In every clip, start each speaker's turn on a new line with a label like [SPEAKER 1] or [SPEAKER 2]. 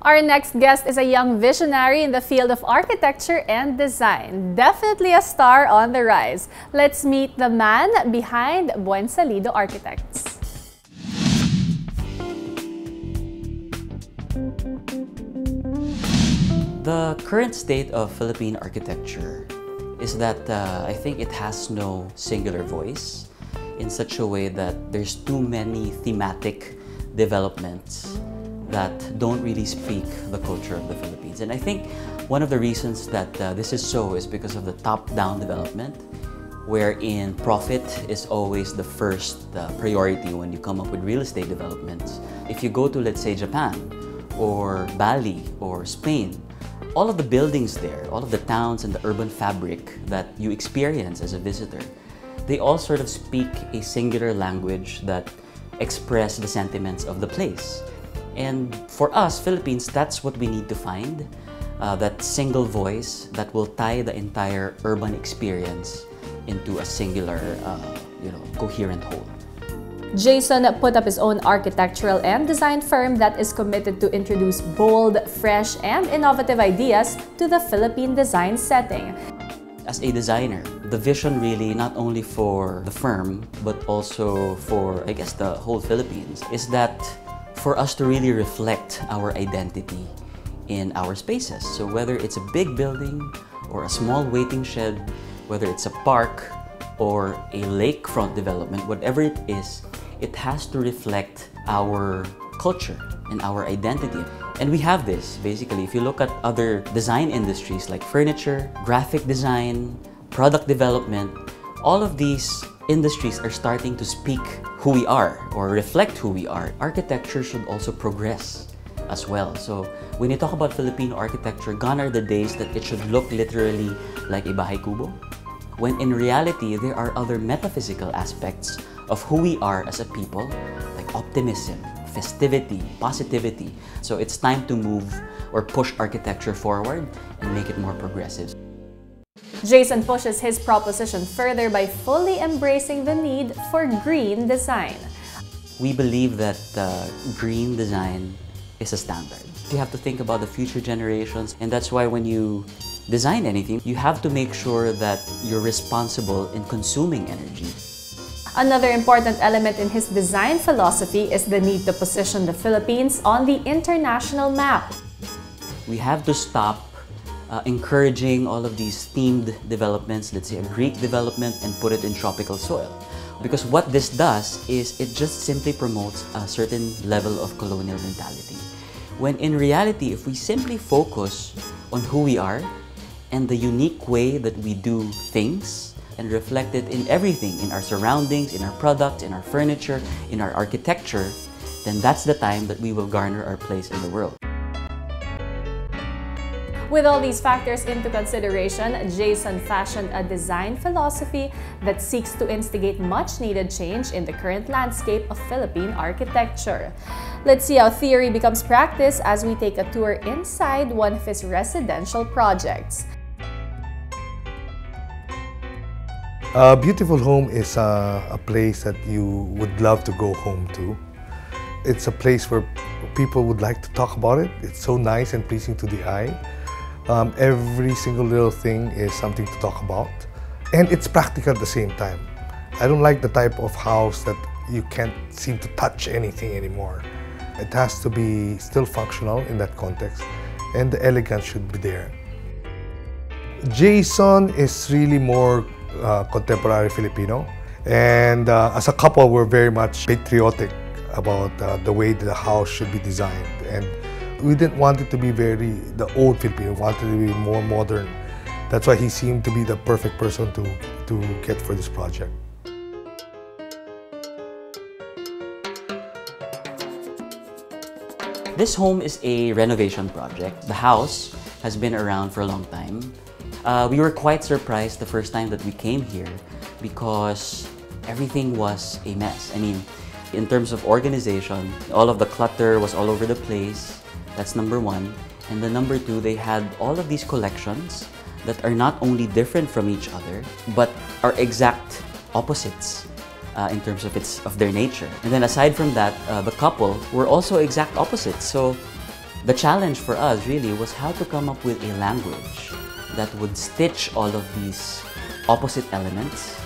[SPEAKER 1] Our next guest is a young visionary in the field of architecture and design. Definitely a star on the rise. Let's meet the man behind Buensalido Architects.
[SPEAKER 2] The current state of Philippine architecture is that I think it has no singular voice in such a way that there's too many thematic developments that don't really speak the culture of the Philippines. And I think one of the reasons that this is so is because of the top-down development, wherein profit is always the first priority when you come up with real estate developments. If you go to, let's say, Japan or Bali or Spain, all of the buildings there, all of the towns and the urban fabric that you experience as a visitor, they all sort of speak a singular language that express the sentiments of the place. And for us, Philippines, that's what we need to find, that single voice that will tie the entire urban experience into a singular, coherent whole.
[SPEAKER 1] Jason put up his own architectural and design firm that is committed to introduce bold, fresh, and innovative ideas to the Philippine design setting.
[SPEAKER 2] As a designer, the vision really, not only for the firm, but also for, I guess, the whole Philippines, is that for us to really reflect our identity in our spaces. So whether it's a big building or a small waiting shed, whether it's a park or a lakefront development, whatever it is, it has to reflect our culture and our identity. And we have this, basically. If you look at other design industries like furniture, graphic design, product development, all of these industries are starting to speak who we are or reflect who we are. Architecture should also progress as well. So when you talk about Filipino architecture, gone are the days that it should look literally like a bahay kubo, when in reality there are other metaphysical aspects of who we are as a people, like optimism, festivity, positivity. So it's time to move or push architecture forward and make it more progressive.
[SPEAKER 1] Jason pushes his proposition further by fully embracing the need for green design.
[SPEAKER 2] We believe that green design is a standard. You have to think about the future generations, and that's why when you design anything, you have to make sure that you're responsible in consuming energy.
[SPEAKER 1] Another important element in his design philosophy is the need to position the Philippines on the international map.
[SPEAKER 2] We have to stop encouraging all of these themed developments, let's say a Greek development, and put it in tropical soil. Because what this does is it just simply promotes a certain level of colonial mentality. When in reality, if we simply focus on who we are and the unique way that we do things and reflect it in everything, in our surroundings, in our products, in our furniture, in our architecture, then that's the time that we will garner our place in the world.
[SPEAKER 1] With all these factors into consideration, Jason fashioned a design philosophy that seeks to instigate much-needed change in the current landscape of Philippine architecture. Let's see how theory becomes practice as we take a tour inside one of his residential projects.
[SPEAKER 3] A beautiful home is a place that you would love to go home to. It's a place where people would like to talk about it. It's so nice and pleasing to the eye. Every single little thing is something to talk about, and it's practical at the same time. I don't like the type of house that you can't seem to touch anything anymore. It has to be still functional in that context, and the elegance should be there. Jason is really more contemporary Filipino, and as a couple we're very much patriotic about the way the house should be designed. And we didn't want it to be the old Filipino, we wanted it to be more modern. That's why he seemed to be the perfect person to get for this project.
[SPEAKER 2] This home is a renovation project. The house has been around for a long time. We were quite surprised the first time that we came here because everything was a mess. I mean, in terms of organization, all of the clutter was all over the place. That's number one. And then number two, they had all of these collections that are not only different from each other, but are exact opposites in terms of their nature. And then aside from that, the couple were also exact opposites. So The challenge for us really was how to come up with a language that would stitch all of these opposite elements,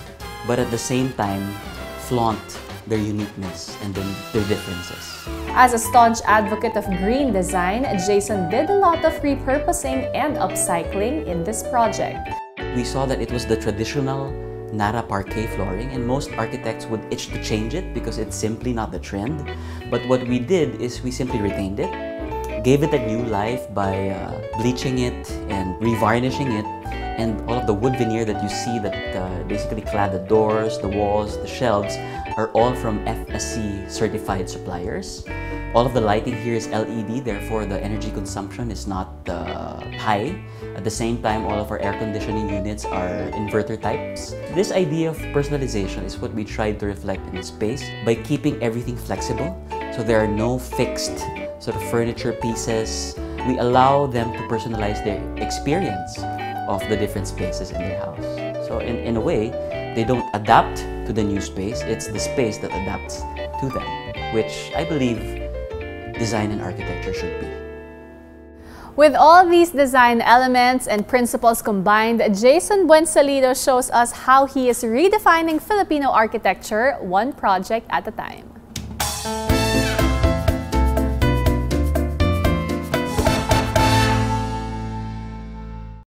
[SPEAKER 2] but at the same time flaunt their uniqueness and their differences.
[SPEAKER 1] As a staunch advocate of green design, Jason did a lot of repurposing and upcycling in this project.
[SPEAKER 2] We saw that it was the traditional Nara parquet flooring, and most architects would itch to change it because it's simply not the trend. But what we did is we simply retained it, gave it a new life by bleaching it and revarnishing it, and all of the wood veneer that you see that basically clad the doors, the walls, the shelves are all from FSC certified suppliers. All of the lighting here is LED, therefore the energy consumption is not high. At the same time, all of our air conditioning units are inverter types. This idea of personalization is what we tried to reflect in the space by keeping everything flexible. So there are no fixed sort of furniture pieces. We allow them to personalize their experience of the different spaces in their house. So in a way, they don't adapt to the new space, it's the space that adapts to them, which I believe design and architecture should be.
[SPEAKER 1] With all these design elements and principles combined, Jason Buensalido shows us how he is redefining Filipino architecture one project at a time.